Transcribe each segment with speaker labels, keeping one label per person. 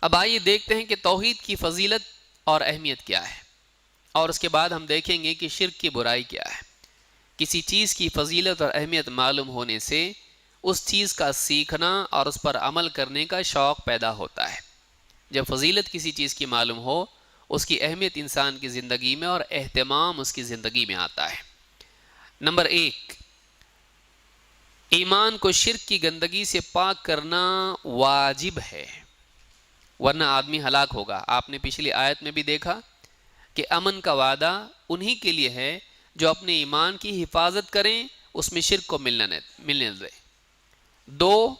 Speaker 1: اب آئیے دیکھتے ہیں کہ توحید کی فضیلت اور اہمیت کیا ہے، اور اس کے بعد ہم دیکھیں گے کہ شرک کی برائی کیا ہے۔ کسی چیز کی فضیلت اور اہمیت معلوم ہونے سے اس چیز کا سیکھنا اور اس پر عمل کرنے کا شوق پیدا ہوتا ہے۔ جب فضیلت کسی چیز کی معلوم ہو، اس کی اہمیت انسان کی زندگی میں اور اہتمام اس کی زندگی میں آتا ہے۔ نمبر 1، ایمان کو شرک کی گندگی سے پاک کرنا واجب ہے، ورنہ آدمی ہلاک ہوگا۔ آپ نے پچھلی آیت میں بھی دیکھا کہ امن کا وعدہ انہی کے لیے ہے جو اپنے ایمان کی حفاظت کریں، اس میں شرک کو ملنے دیں۔ 2،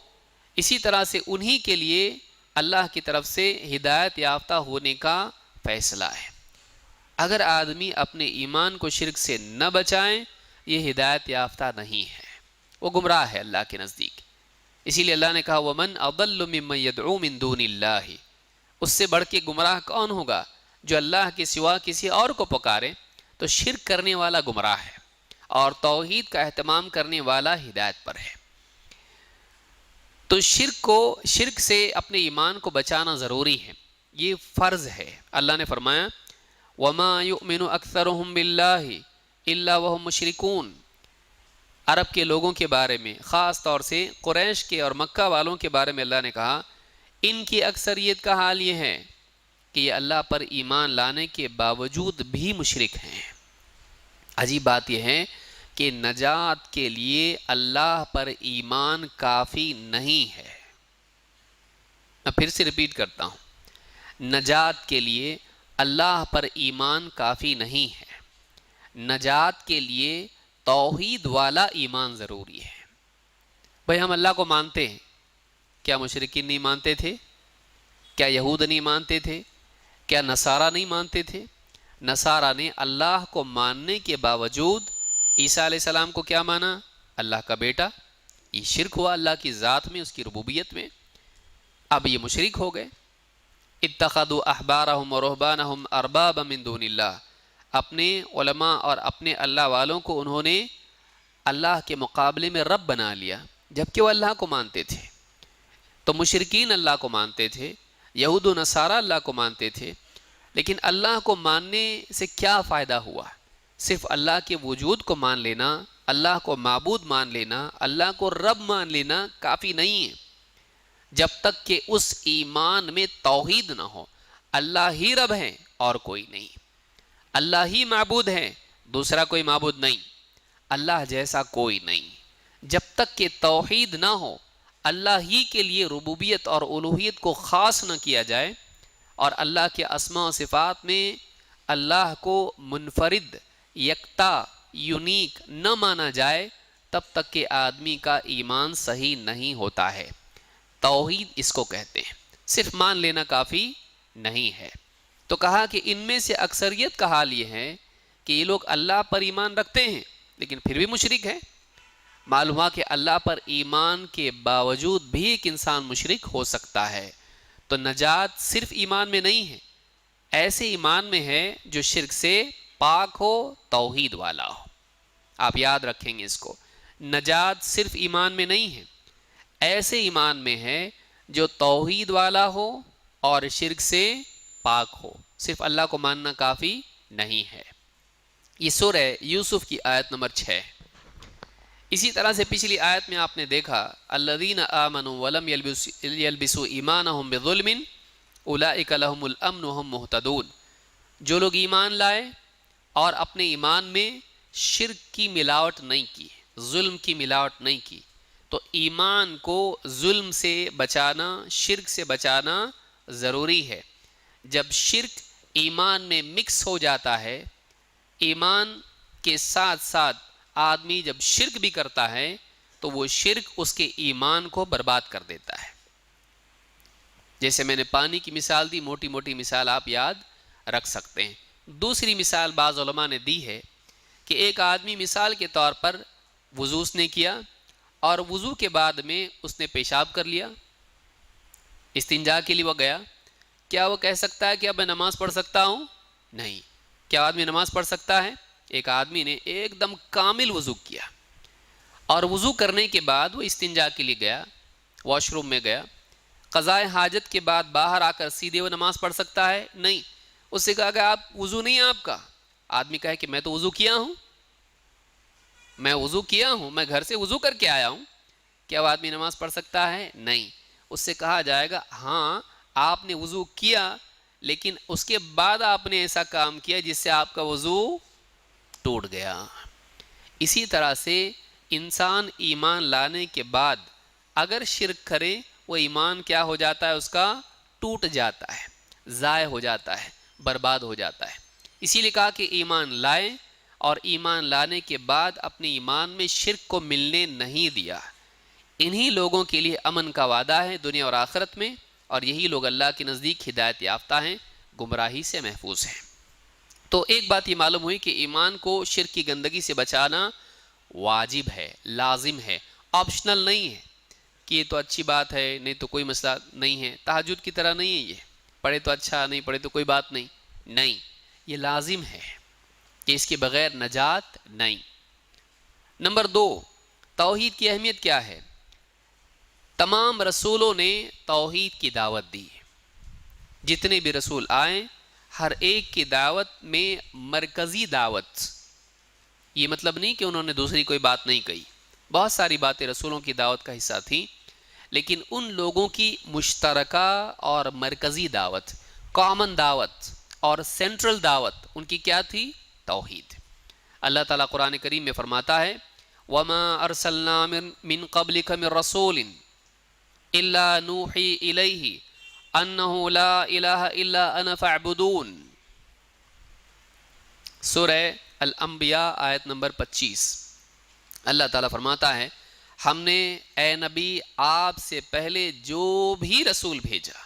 Speaker 1: اسی طرح سے انہی کے لیے اللہ کی طرف سے ہدایت یافتہ ہونے کا فیصلہ ہے۔ اگر آدمی اپنے ایمان کو شرک سے نہ بچائیں، یہ ہدایت یافتہ نہیں ہے، وہ گمراہ ہے اللہ کے نزدیک۔ اسی لیے اللہ نے کہا وَمَنْ أَضَلُّ مِمَّنْ يَدْعُو مِن دُونِ اللَّهِ، اس سے بڑھ کے گمراہ کون ہوگا جو اللہ کے سوا کسی اور کو پکارے؟ تو شرک کرنے والا گمراہ ہے اور توحید کا اہتمام کرنے والا ہدایت پر ہے۔ تو شرک سے اپنے ایمان کو بچانا ضروری ہے، یہ فرض ہے۔ اللہ نے فرمایا وَمَا يُؤْمِنُ أَكْثَرُهُمْ بِاللَّهِ إِلَّا وَهُمْ مُشْرِكُونَ۔ عرب کے لوگوں کے بارے میں، خاص طور سے قریش کے اور مکہ والوں کے بارے میں اللہ نے کہا ان کی اکثریت کا حال یہ ہے کہ یہ اللہ پر ایمان لانے کے باوجود بھی مشرک ہیں۔ عجیب بات یہ ہے کہ نجات کے لیے اللہ پر ایمان کافی نہیں ہے۔ میں پھر سے ریپیٹ کرتا ہوں، نجات کے لیے اللہ پر ایمان کافی نہیں ہے، نجات کے لیے توحید والا ایمان ضروری ہے۔ بھئی ہم اللہ کو مانتے ہیں، کیا مشرکین نہیں مانتے تھے؟ کیا یہود نہیں مانتے تھے؟ کیا نصارہ نہیں مانتے تھے؟ نصارہ نے اللہ کو ماننے کے باوجود عیسیٰ علیہ السلام کو کیا مانا؟ اللہ کا بیٹا۔ یہ شرک ہوا اللہ کی ذات میں، اس کی ربوبیت میں۔ اب یہ مشرک ہو گئے۔ اتخذوا احبارهم ورهبانهم اربابا من دون اللہ، اپنے علماء اور اپنے اللہ والوں کو انہوں نے اللہ کے مقابلے میں رب بنا لیا، جبکہ وہ اللہ کو مانتے تھے۔ تو مشرکین اللہ کو مانتے تھے، یہود و نصارہ اللہ کو مانتے تھے، لیکن اللہ کو ماننے سے کیا فائدہ ہوا؟ صرف اللہ کے وجود کو مان لینا، اللہ کو معبود مان لینا، اللہ کو رب مان لینا کافی نہیں ہے، جب تک کہ اس ایمان میں توحید نہ ہو۔ اللہ ہی رب ہے اور کوئی نہیں، اللہ ہی معبود ہے، دوسرا کوئی معبود نہیں، اللہ جیسا کوئی نہیں۔ جب تک کہ توحید نہ ہو، اللہ ہی کے لیے ربوبیت اور الوہیت کو خاص نہ کیا جائے، اور اللہ کے اسماء و صفات میں اللہ کو منفرد، یکتا، یونیک نہ مانا جائے، تب تک کہ آدمی کا ایمان صحیح نہیں ہوتا ہے۔ توحید اس کو کہتے ہیں، صرف مان لینا کافی نہیں ہے۔ تو کہا کہ ان میں سے اکثریت کا حال یہ ہے کہ یہ لوگ اللہ پر ایمان رکھتے ہیں لیکن پھر بھی مشرک ہیں۔ معلوم ہوا کہ اللہ پر ایمان کے باوجود بھی ایک انسان مشرک ہو سکتا ہے۔ تو نجات صرف ایمان میں نہیں ہے، ایسے ایمان میں ہے جو شرک سے پاک ہو، توحید والا ہو۔ آپ یاد رکھیں گے اس کو، نجات صرف ایمان میں نہیں ہے، ایسے ایمان میں ہے جو توحید والا ہو اور شرک سے پاک ہو۔ صرف اللہ کو ماننا کافی نہیں ہے۔ یہ سورہ یوسف کی آیت نمبر 6۔ اسی طرح سے پچھلی آیت میں آپ نے دیکھا الذین آمنوا ولم یلبسوا ایمانہم بظلم اولئک لہم الامن وہم مہتدون، جو لوگ ایمان لائے اور اپنے ایمان میں شرک کی ملاوٹ نہیں کی، ظلم کی ملاوٹ نہیں کی۔ تو ایمان کو ظلم سے بچانا، شرک سے بچانا ضروری ہے۔ جب شرک ایمان میں مکس ہو جاتا ہے، ایمان کے ساتھ ساتھ آدمی جب شرک بھی کرتا ہے تو وہ شرک اس کے ایمان کو برباد کر دیتا ہے۔ جیسے میں نے پانی کی مثال دی، موٹی موٹی مثال آپ یاد رکھ سکتے ہیں۔ دوسری مثال بعض علماء نے دی ہے کہ ایک آدمی مثال کے طور پر وضو اس نے کیا اور وضو کے بعد میں اس نے پیشاب کر لیا، استنجا کے لیے وہ گیا، کیا وہ کہہ سکتا ہے کہ اب میں نماز پڑھ سکتا ہوں؟ نہیں۔ کیا آدمی نماز پڑھ سکتا ہے؟ ایک آدمی نے ایک دم کامل وضو کیا اور وضو کرنے کے بعد وہ استنجا کے لیے گیا، واش روم میں گیا، قضاء حاجت کے بعد باہر آ کر سیدھے وہ نماز پڑھ سکتا ہے؟ نہیں۔ اس سے کہا کہ آپ وضو نہیں ہے آپ کا، آدمی کہے کہ میں تو وضو کیا ہوں، میں وضو کیا ہوں، میں گھر سے وضو کر کے آیا ہوں، کیا وہ آدمی نماز پڑھ سکتا ہے؟ نہیں۔ اس سے کہا جائے گا ہاں آپ نے وضو کیا، لیکن اس کے بعد آپ نے ایسا کام کیا جس سے آپ کا وضو ٹوٹ گیا۔ اسی طرح سے انسان ایمان لانے کے بعد اگر شرک کرے، وہ ایمان کیا ہو جاتا ہے؟ اس کا ٹوٹ جاتا ہے، ضائع ہو جاتا ہے، برباد ہو جاتا ہے۔ اسی لیے کہا کہ ایمان لائے، اور ایمان لانے کے بعد اپنے ایمان میں شرک کو ملنے نہیں دیا۔ انہی لوگوں کے لیے امن کا وعدہ ہے دنیا اور آخرت میں، اور یہی لوگ اللہ کے نزدیک ہدایت یافتہ ہیں، گمراہی سے محفوظ ہیں۔ تو ایک بات یہ معلوم ہوئی کہ ایمان کو شرک کی گندگی سے بچانا واجب ہے، لازم ہے، آپشنل نہیں ہے کہ یہ تو اچھی بات ہے، نہیں تو کوئی مسئلہ نہیں ہے۔ تہجد کی طرح نہیں ہے، یہ پڑھے تو اچھا، نہیں پڑھے تو کوئی بات نہیں، نہیں، یہ لازم ہے کہ اس کے بغیر نجات نہیں۔ نمبر 2، توحید کی اہمیت کیا ہے؟ تمام رسولوں نے توحید کی دعوت دی، جتنے بھی رسول آئے ہر ایک کی دعوت میں مرکزی دعوت، یہ مطلب نہیں کہ انہوں نے دوسری کوئی بات نہیں کہی، بہت ساری باتیں رسولوں کی دعوت کا حصہ تھیں، لیکن ان لوگوں کی مشترکہ اور مرکزی دعوت، کامن دعوت اور سینٹرل دعوت ان کی کیا تھی؟ توحید۔ اللہ تعالیٰ قرآن کریم میں فرماتا ہے وَمَا أَرْسَلْنَا مِن قَبْلِكَ مِن رَّسُولٍ إِلَّا نُوحِي إِلَيْهِ أَنَّهُ لَا إِلَهَ إِلَّا أَنَا فَاعْبُدُونِ، سورہ الانبیاء آیت نمبر 25۔ اللہ تعالیٰ فرماتا ہے ہم نے اے نبی آپ سے پہلے جو بھی رسول بھیجا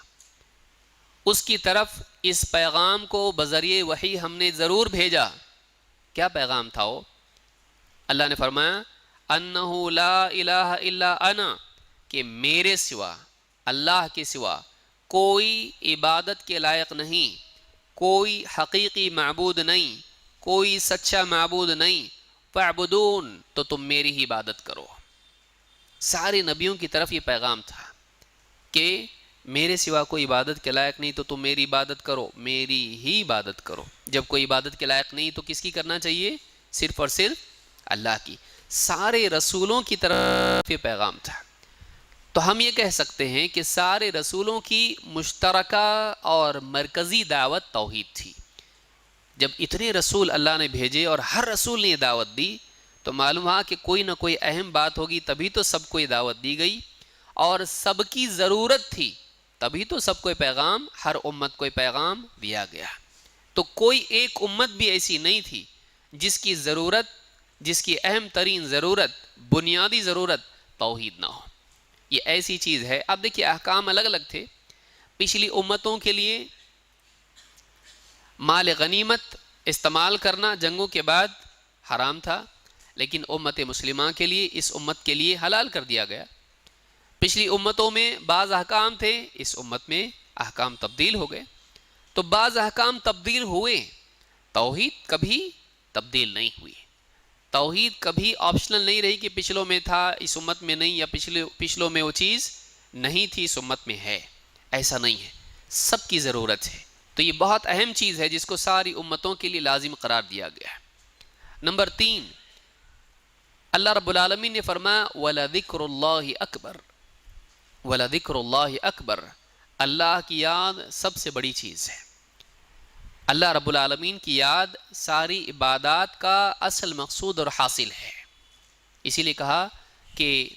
Speaker 1: اس کی طرف اس پیغام کو بذریعہ وحی ہم نے ضرور بھیجا۔ کیا پیغام تھا وہ؟ اللہ نے فرمایا انہ لا الہ الا انا، کہ میرے سوا، اللہ کے سوا کوئی عبادت کے لائق نہیں، کوئی حقیقی معبود نہیں، کوئی سچا معبود نہیں، فاعبدون، تو تم میری ہی عبادت کرو۔ سارے نبیوں کی طرف یہ پیغام تھا کہ میرے سوا کوئی عبادت کے لائق نہیں، تو تم میری عبادت کرو، میری ہی عبادت کرو۔ جب کوئی عبادت کے لائق نہیں تو کس کی کرنا چاہیے؟ صرف اور صرف اللہ کی۔ سارے رسولوں کی طرف یہ پیغام تھا۔ تو ہم یہ کہہ سکتے ہیں کہ سارے رسولوں کی مشترکہ اور مرکزی دعوت توحید تھی۔ جب اتنے رسول اللہ نے بھیجے اور ہر رسول نے یہ دعوت دی، تو معلوم ہوا کہ کوئی نہ کوئی اہم بات ہوگی، تبھی تو سب کو یہ دعوت دی گئی، اور سب کی ضرورت تھی، تبھی تو سب کو پیغام، ہر امت کو پیغام دیا گیا۔ تو کوئی ایک امت بھی ایسی نہیں تھی جس کی ضرورت، جس کی اہم ترین ضرورت، بنیادی ضرورت توحید نہ ہو۔ یہ ایسی چیز ہے۔ اب دیکھیے احکام الگ الگ تھے۔ پچھلی امتوں کے لیے مال غنیمت استعمال کرنا جنگوں کے بعد حرام تھا، لیکن امت مسلمہ کے لیے، اس امت کے لیے حلال کر دیا گیا۔ پچھلی امتوں میں بعض احکام تھے، اس امت میں احکام تبدیل ہو گئے۔ تو بعض احکام تبدیل ہوئے، توحید کبھی تبدیل نہیں ہوئی۔ توحید کبھی آپشنل نہیں رہی کہ پچھلوں میں تھا اس امت میں نہیں، یا پچھلوں میں وہ چیز نہیں تھی اس امت میں ہے، ایسا نہیں ہے، سب کی ضرورت ہے۔ تو یہ بہت اہم چیز ہے جس کو ساری امتوں کے لیے لازم قرار دیا گیا ہے۔ نمبر 3، اللہ رب العالمین نے فرمایا وَلَذِكْرُ اللَّهِ أَكْبَرُ، وَلَذِكْرُ اللَّهِ أَكْبَرُ، اللہ کی یاد سب سے بڑی چیز ہے۔ اللہ رب العالمین کی یاد ساری عبادات کا اصل مقصود اور حاصل ہے۔ اسی لیے کہا کہ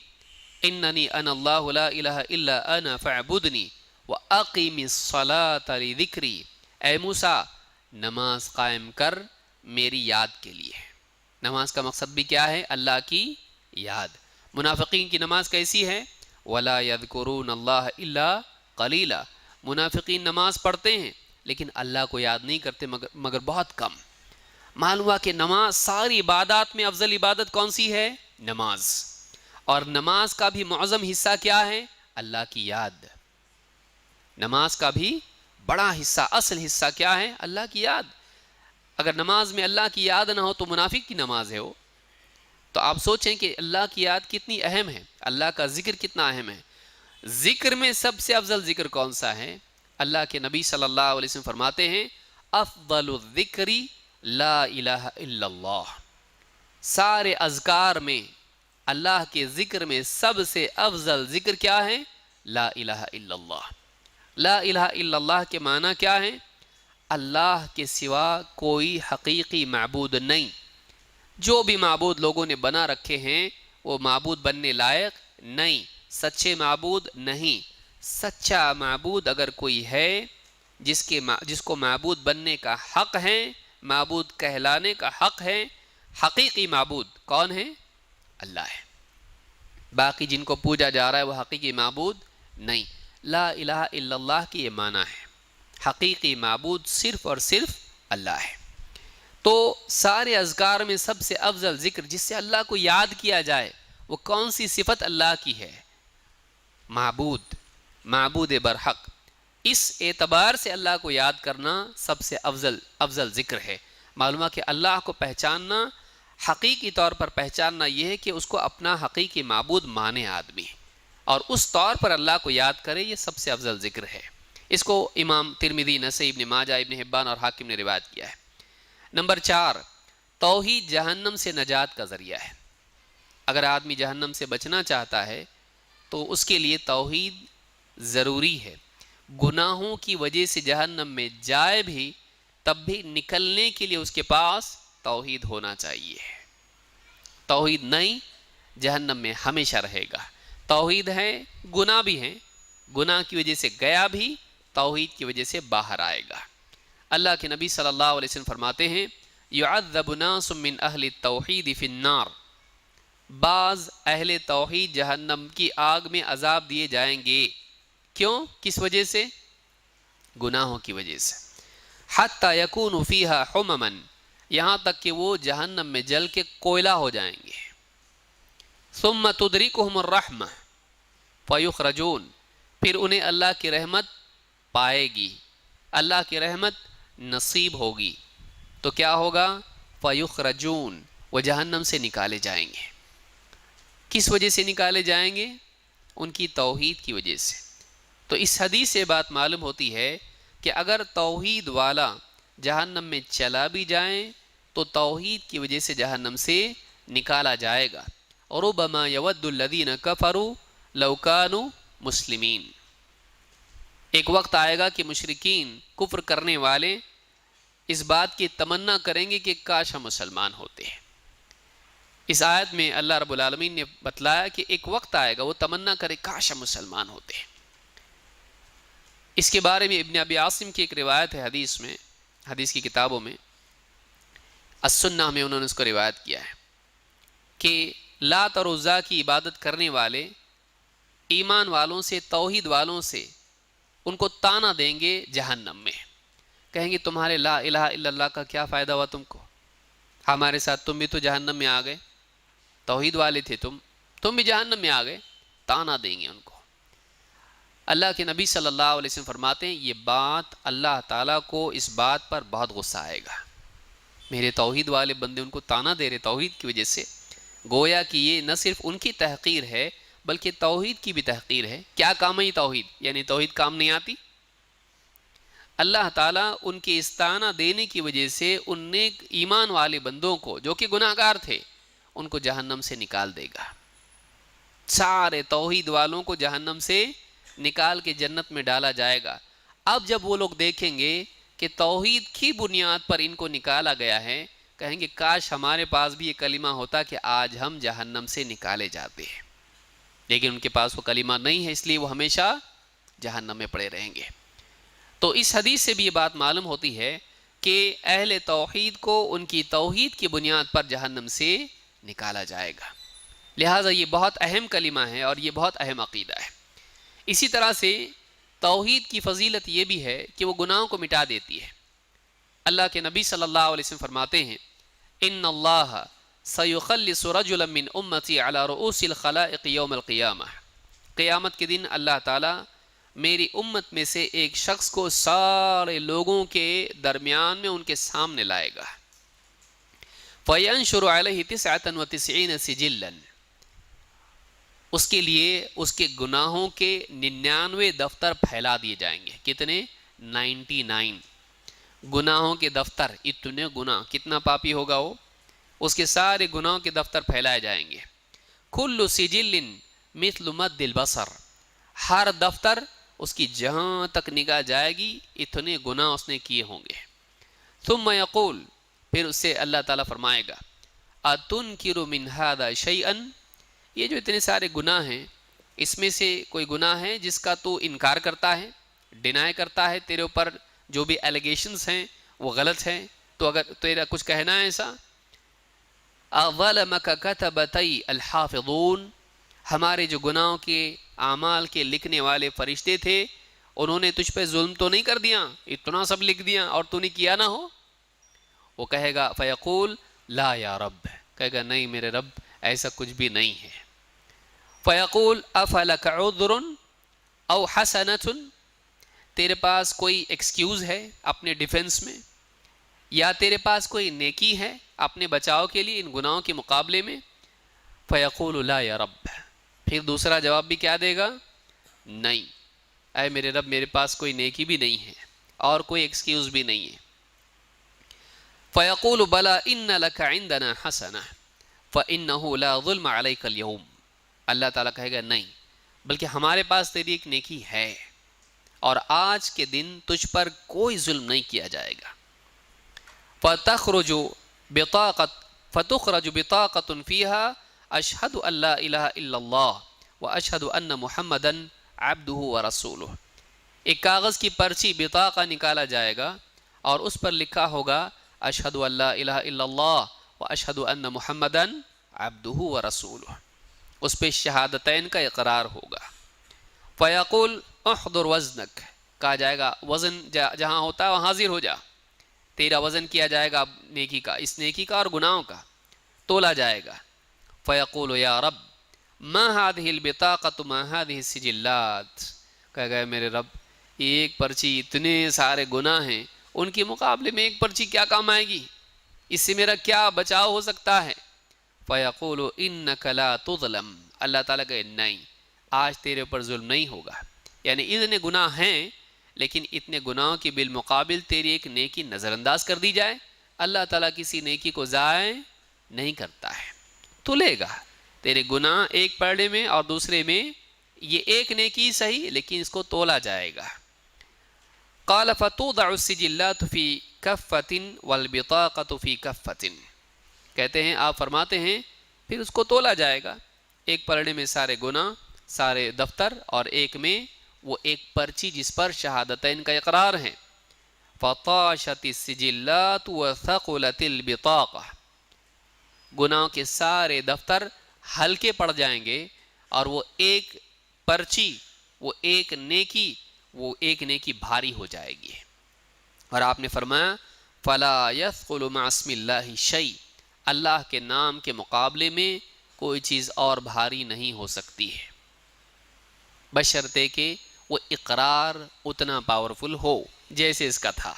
Speaker 1: اننی انا اللہ لا الہ الا انا فاعبدنی واقم الصلاۃ لذکری، اے موسیٰ نماز قائم کر میری یاد کے لیے۔ نماز کا مقصد بھی کیا ہے؟ اللہ کی یاد۔ منافقین کی نماز کیسی ہے؟ ولا یذکرون اللہ الا قلیلا، منافقین نماز پڑھتے ہیں لیکن اللہ کو یاد نہیں کرتے مگر بہت کم۔ معلوم ہوا کہ نماز ساری عبادات میں افضل عبادت کون سی ہے؟ نماز۔ اور نماز کا بھی معظم حصہ کیا ہے؟ اللہ کی یاد۔ نماز کا بھی بڑا حصہ، اصل حصہ کیا ہے؟ اللہ کی یاد۔ اگر نماز میں اللہ کی یاد نہ ہو تو منافق کی نماز ہے وہ۔ تو آپ سوچیں کہ اللہ کی یاد کتنی اہم ہے، اللہ کا ذکر کتنا اہم ہے۔ ذکر میں سب سے افضل ذکر کون سا ہے؟ اللہ کے نبی صلی اللہ علیہ وسلم فرماتے ہیں افضل الذکر لا الہ الا اللہ، سارے اذکار میں اللہ کے ذکر میں سب سے افضل ذکر کیا ہے؟ لا الہ الا اللہ۔ لا الہ الا اللہ کے معنی کیا ہے؟ اللہ کے سوا کوئی حقیقی معبود نہیں، جو بھی معبود لوگوں نے بنا رکھے ہیں وہ معبود بننے لائق نہیں، سچے معبود نہیں۔ سچا معبود اگر کوئی ہے جس کو معبود بننے کا حق ہے، معبود کہلانے کا حق ہے، حقیقی معبود کون ہے؟ اللہ ہے۔ باقی جن کو پوجا جا رہا ہے وہ حقیقی معبود نہیں۔ لا الہ الا اللہ کی یہ معنی ہے، حقیقی معبود صرف اور صرف اللہ ہے۔ تو سارے اذکار میں سب سے افضل ذکر جس سے اللہ کو یاد کیا جائے وہ کون سی صفت اللہ کی ہے؟ معبود، معبود برحق۔ اس اعتبار سے اللہ کو یاد کرنا سب سے افضل ذکر ہے۔ معلوم ہے کہ اللہ کو پہچاننا، حقیقی طور پر پہچاننا یہ ہے کہ اس کو اپنا حقیقی معبود مانے آدمی، اور اس طور پر اللہ کو یاد کرے، یہ سب سے افضل ذکر ہے۔ اس کو امام ترمذی، نسائی، ابن ماجہ، ابن حبان اور حاکم نے روایت کیا ہے۔ نمبر 4، توحید جہنم سے نجات کا ذریعہ ہے۔ اگر آدمی جہنم سے بچنا چاہتا ہے تو اس کے لیے توحید ضروری ہے۔ گناہوں کی وجہ سے جہنم میں جائے بھی تب بھی نکلنے کے لیے اس کے پاس توحید ہونا چاہیے۔ توحید نہیں، جہنم میں ہمیشہ رہے گا۔ توحید ہے، گناہ بھی ہیں، گناہ کی وجہ سے گیا بھی، توحید کی وجہ سے باہر آئے گا۔ اللہ کے نبی صلی اللہ علیہ وسلم فرماتے ہیں یعذب ناس من اہل التوحید فی النار، بعض اہل توحید جہنم کی آگ میں عذاب دیے جائیں گے۔ کیوں؟ کس وجہ سے؟ گناہوں کی وجہ سے۔ حتی یکون فیہا حمما، یہاں تک کہ وہ جہنم میں جل کے کوئلہ ہو جائیں گے۔ ثم تدرکہم الرحمہ فیخرجون، پھر انہیں اللہ کی رحمت پائے گی، اللہ کی رحمت نصیب ہوگی، تو کیا ہوگا؟ فیخرجون، وہ جہنم سے نکالے جائیں گے۔ کس وجہ سے نکالے جائیں گے؟ ان کی توحید کی وجہ سے۔ تو اس حدیث سے بات معلوم ہوتی ہے کہ اگر توحید والا جہنم میں چلا بھی جائیں تو توحید کی وجہ سے جہنم سے نکالا جائے گا۔ ربما یود الذین کفروا لو کانوا مسلمین، ایک وقت آئے گا کہ مشرکین، کفر کرنے والے اس بات کی تمنا کریں گے کہ کاش ہم مسلمان ہوتے ہیں۔ اس آیت میں اللہ رب العالمین نے بتلایا کہ ایک وقت آئے گا وہ تمنا کرے کاش ہم مسلمان ہوتے ہیں۔ اس کے بارے میں ابن ابی عاصم کی ایک روایت ہے، حدیث میں، حدیث کی کتابوں میں، السنہ میں انہوں نے اس کو روایت کیا ہے کہ لات اور عزا کی عبادت کرنے والے ایمان والوں سے، توحید والوں سے ان کو طعنہ دیں گے جہنم میں، کہیں گے تمہارے لا الہ الا اللہ کا کیا فائدہ ہوا تم کو، ہمارے ساتھ تم بھی تو جہنم میں آ گئے، توحید والے تھے تم بھی جہنم میں آ گئے، طعنہ دیں گے ان کو۔ اللہ کے نبی صلی اللہ علیہ وسلم فرماتے ہیں یہ بات اللہ تعالیٰ کو اس بات پر بہت غصہ آئے گا، میرے توحید والے بندے ان کو طعنہ دے رہے توحید کی وجہ سے، گویا کہ یہ نہ صرف ان کی تحقیر ہے بلکہ توحید کی بھی تحقیر ہے۔ کیا کام ہے یہ توحید؟ یعنی توحید کام نہیں آتی؟ اللہ تعالیٰ ان کے اس طعنہ دینے کی وجہ سے ان نیک ایمان والے بندوں کو جو کہ گناہ گار تھے ان کو جہنم سے نکال دے گا۔ سارے توحید والوں کو جہنم سے نکال کے جنت میں ڈالا جائے گا۔ اب جب وہ لوگ دیکھیں گے کہ توحید کی بنیاد پر ان کو نکالا گیا ہے، کہیں گے کاش ہمارے پاس بھی یہ کلمہ ہوتا کہ آج ہم جہنم سے نکالے جاتے ہیں، لیکن ان کے پاس وہ کلمہ نہیں ہے، اس لیے وہ ہمیشہ جہنم میں پڑے رہیں گے۔ تو اس حدیث سے بھی یہ بات معلوم ہوتی ہے کہ اہل توحید کو ان کی توحید کی بنیاد پر جہنم سے نکالا جائے گا، لہٰذا یہ بہت اہم کلمہ ہے اور یہ بہت اہم عقیدہ ہے۔ اسی طرح سے توحید کی فضیلت یہ بھی ہے کہ وہ گناہوں کو مٹا دیتی ہے۔ اللہ کے نبی صلی اللہ علیہ وسلم فرماتے ہیں ان اللہ سیخلص رجلا من امتی علی رؤوس الخلائق یوم القیامہ، قیامت کے دن اللہ تعالیٰ میری امت میں سے ایک شخص کو سارے لوگوں کے درمیان میں ان کے سامنے لائے گا، فینشر علیہ 99 سجلا، اس کے لیے اس کے گناہوں کے 99 دفتر پھیلا دیے جائیں گے. کتنے؟ 99 گناہوں کے دفتر. اتنے گناہ، کتنا پاپی ہوگا وہ، اس کے سارے گناہوں کے دفتر پھیلائے جائیں گے. کل سجل مثل مد البصر، ہر دفتر اس کی جہاں تک نگاہ جائے گی اتنے گناہ اس نے کیے ہوں گے. ثم یقول، پھر اس سے اللہ تعالیٰ فرمائے گا، اتنکر من ھذا شیئا، یہ جو اتنے سارے گناہ ہیں اس میں سے کوئی گناہ ہے جس کا تو انکار کرتا ہے، ڈینائی کرتا ہے، تیرے اوپر جو بھی ایلیگیشنز ہیں وہ غلط ہیں، تو اگر تیرا کچھ کہنا ہے ایسا. اظلمک کتبتی الحافظون، ہمارے جو گناہوں کے اعمال کے لکھنے والے فرشتے تھے انہوں نے تجھ پہ ظلم تو نہیں کر دیا، اتنا سب لکھ دیا اور تو نے کیا نہ ہو؟ وہ کہے گا فیقول لا یا رب، کہے گا نہیں میرے رب ایسا کچھ بھی نہیں ہے. فیقول افلک عذر او حسنۃ، تیرے پاس کوئی ایکسکیوز ہے اپنے ڈیفنس میں، یا تیرے پاس کوئی نیکی ہے اپنے بچاؤ کے لیے ان گناہوں کے مقابلے میں؟ فیقول لا یا رب، پھر دوسرا جواب بھی کیا دے گا؟ نہیں اے میرے رب میرے پاس کوئی نیکی بھی نہیں ہے اور کوئی ایکسکیوز بھی نہیں ہے. فیقول بلا ان لک عندنا حسنہ فانہ لا ظلم علیک اليوم، اللہ تعالیٰ کہے گا نہیں بلکہ ہمارے پاس تیری ایک نیکی ہے اور آج کے دن تجھ پر کوئی ظلم نہیں کیا جائے گا. فتخرج بطاقۃ فیہا اشہد ان لا الہ الا اللہ واشہد ان محمدا عبدہ ورسولہ، ایک کاغذ کی پرچی بطاقہ نکالا جائے گا اور اس پر لکھا ہوگا اشہد ان لا الہ الا اللہ واشہد ان محمدا عبدہ ورسولہ، اس پہ شہادتین کا اقرار ہوگا. فیقول احضر وزنک، کہا جائے گا وزن جہاں ہوتا ہے وہاں حاضر ہو جا، تیرا وزن کیا جائے گا نیکی کا، اس نیکی کا اور گناہوں کا تولا جائے گا. فیقول یا رب ما هذه البطاقة ما هذه السجلات، کہا گیا میرے رب ایک پرچی اتنے سارے گناہ ہیں ان کے مقابلے میں ایک پرچی کیا کام آئے گی، اس سے میرا کیا بچاؤ ہو سکتا ہے؟ فیقول انک لا تظلم، اللہ تعالیٰ کہے نہیں آج تیرے اوپر ظلم نہیں ہوگا، یعنی اتنے گناہ ہیں لیکن اتنے گناہوں کے بالمقابل تیری ایک نیکی نظر انداز کر دی جائے. اللہ تعالیٰ کسی نیکی کو ضائع نہیں کرتا ہے، تو لے گا تیرے گناہ ایک پلڑے میں اور دوسرے میں یہ ایک نیکی صحیح لیکن اس کو تولا جائے گا. قال فتوضع السجلات فی کفۃ والبطاقۃ فی کفۃ، کہتے ہیں آپ فرماتے ہیں پھر اس کو تولا جائے گا، ایک پلڑے میں سارے گناہ سارے دفتر اور ایک میں وہ ایک پرچی جس پر شہادتین کا اقرار ہے. فطاشت السجلات وثقلت البطاقہ، گناہوں کے سارے دفتر ہلکے پڑ جائیں گے اور وہ ایک پرچی وہ ایک نیکی بھاری ہو جائے گی. اور آپ نے فرمایا فلا یثقل مع اسم اللہ شیء، اللہ کے نام کے مقابلے میں کوئی چیز اور بھاری نہیں ہو سکتی ہے بشرطے کہ وہ اقرار اتنا پاورفل ہو جیسے اس کا تھا.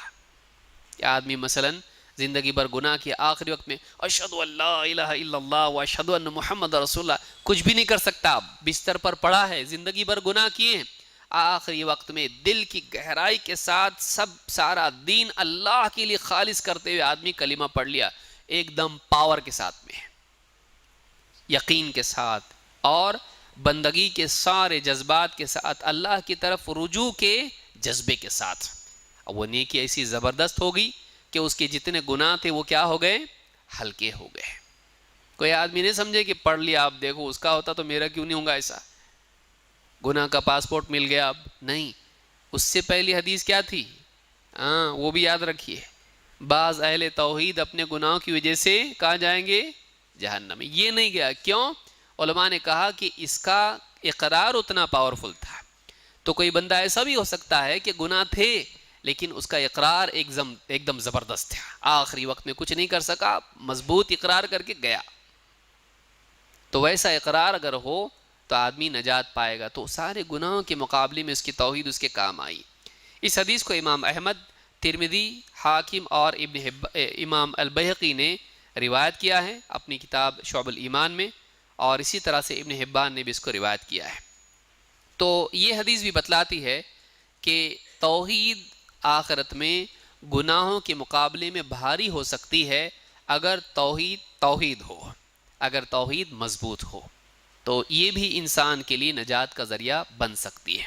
Speaker 1: آدمی مثلا زندگی بھر گناہ کے آخری وقت میں اشہد ان لا الہ الا اللہ واشہد ان محمد رسول اللہ کچھ بھی نہیں کر سکتا، بستر پر پڑا ہے زندگی بھر گناہ کیے ہیں، آخری وقت میں دل کی گہرائی کے ساتھ سارا دین اللہ کے لیے خالص کرتے ہوئے آدمی کلمہ پڑھ لیا، ایک دم پاور کے ساتھ میں یقین کے ساتھ اور بندگی کے سارے جذبات کے ساتھ اللہ کی طرف رجوع کے جذبے کے ساتھ. اب وہ نیکی ایسی زبردست ہوگی کہ اس کے جتنے گناہ تھے وہ کیا ہو گئے؟ ہلکے ہو گئے. کوئی آدمی نہیں سمجھے کہ پڑھ لیا آپ دیکھو اس کا ہوتا تو میرا کیوں نہیں ہوگا ایسا، گناہ کا پاسپورٹ مل گیا اب نہیں. اس سے پہلی حدیث کیا تھی؟ وہ بھی یاد رکھیے، بعض اہل توحید اپنے گناہوں کی وجہ سے کہاں جائیں گے؟ جہنم میں. یہ نہیں گیا کیوں؟ علماء نے کہا کہ اس کا اقرار اتنا پاورفل تھا. تو کوئی بندہ ایسا بھی ہو سکتا ہے کہ گناہ تھے لیکن اس کا اقرار ایک دم زبردست تھا، آخری وقت میں کچھ نہیں کر سکا، مضبوط اقرار کر کے گیا. تو ویسا اقرار اگر ہو تو آدمی نجات پائے گا. تو سارے گناہوں کے مقابلے میں اس کی توحید اس کے کام آئی. اس حدیث کو امام احمد، ترمذی، حاکم اور امام البیہقی نے روایت کیا ہے اپنی کتاب شعب الایمان میں، اور اسی طرح سے ابن حبان نے بھی اس کو روایت کیا ہے۔ تو یہ حدیث بھی بتلاتی ہے کہ توحید آخرت میں گناہوں کے مقابلے میں بھاری ہو سکتی ہے اگر توحید ہو، اگر توحید مضبوط ہو، تو یہ بھی انسان کے لیے نجات کا ذریعہ بن سکتی ہے۔